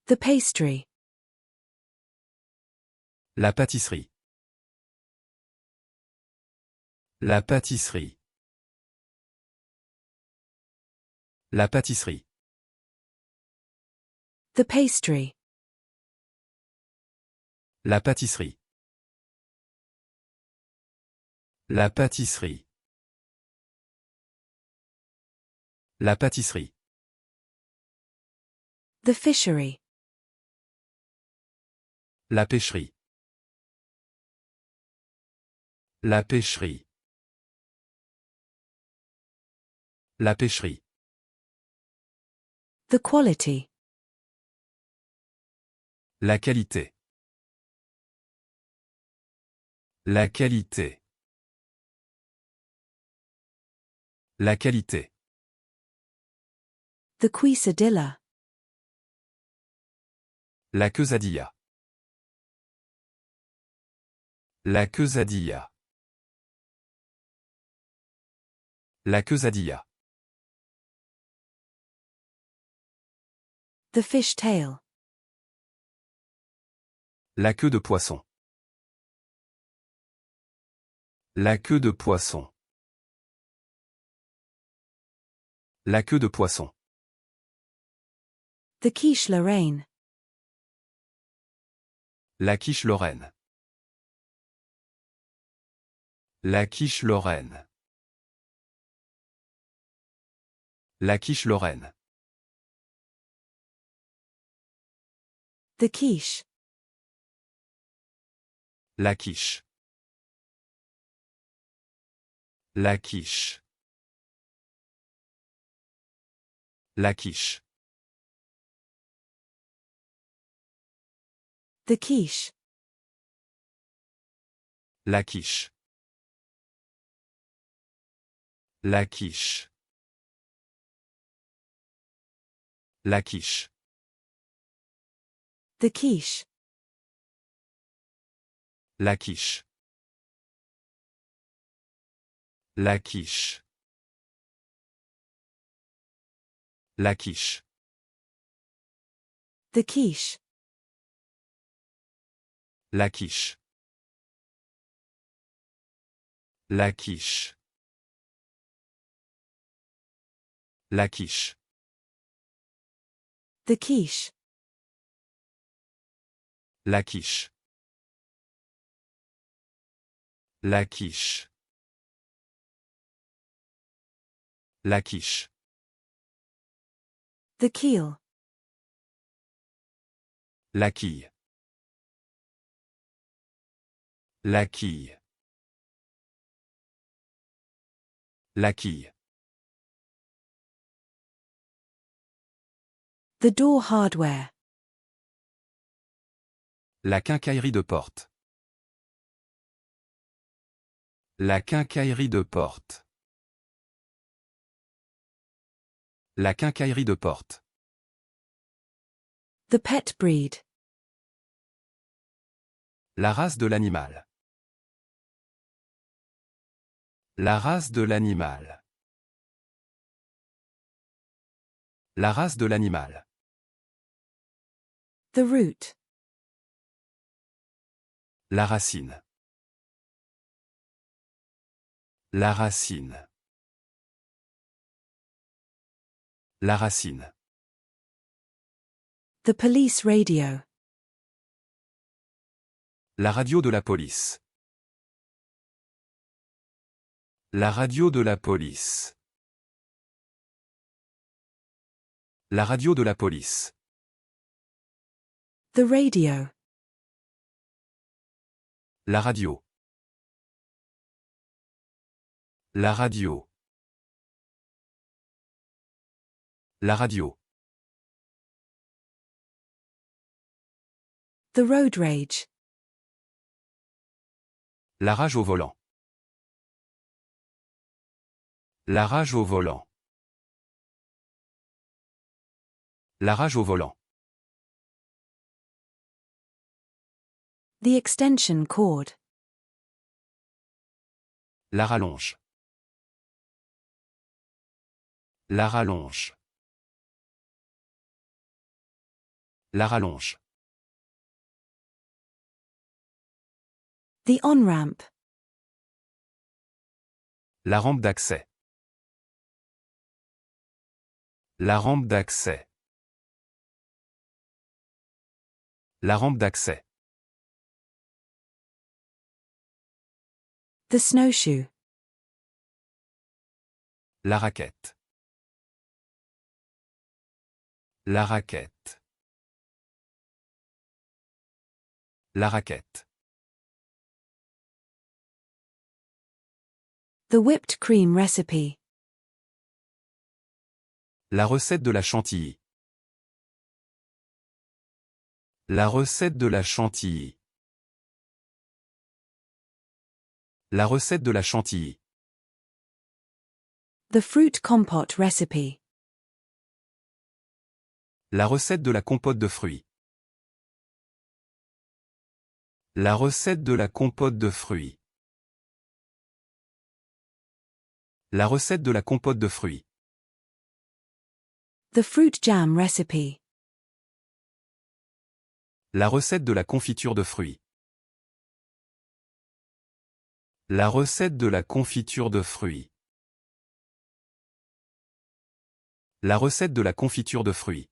The pastry. La pâtisserie. La pâtisserie. La pâtisserie. The pastry. La pâtisserie. La pâtisserie. La pâtisserie. The fishery. La pêcherie. La pêcherie. La pêcherie. The quality. La qualité. La qualité. La qualité. The quesadilla. La quesadilla. La quesadilla. La quesadilla. The fish tail. La queue de poisson. La queue de poisson. La queue de poisson. The quiche Lorraine. La quiche lorraine. La quiche lorraine. La quiche lorraine. The quiche. La quiche. La quiche. La quiche. The quiche. La quiche. La quiche. La quiche. The quiche. La quiche. La quiche. La quiche. The quiche. La quiche. La quiche. La quiche. The quiche. La quiche. La quiche. La quiche. The keel. La quille. La quille. La quille. The door hardware. La quincaillerie de porte. La quincaillerie de porte. La quincaillerie de porte. The pet breed. La race de l'animal. La race de l'animal. La race de l'animal. The root. La racine. La racine. La racine. The police radio. La radio de la police. La radio de la police. La radio de la police. The radio. La radio. La radio. La radio. The road rage. La rage au volant. La rage au volant. La rage au volant. The extension cord. La rallonge. La rallonge. La rallonge. The on-ramp. La rampe d'accès. La rampe d'accès. La rampe d'accès. The snowshoe. La raquette. La raquette. La raquette. The whipped cream recipe. La recette de la chantilly. La recette de la chantilly. La recette de la chantilly. The fruit compote recipe. La recette de la compote de fruits. La recette de la compote de fruits. La recette de la compote de fruits. The fruit jam recipe. La recette de la confiture de fruits. La recette de la confiture de fruits. La recette de la confiture de fruits.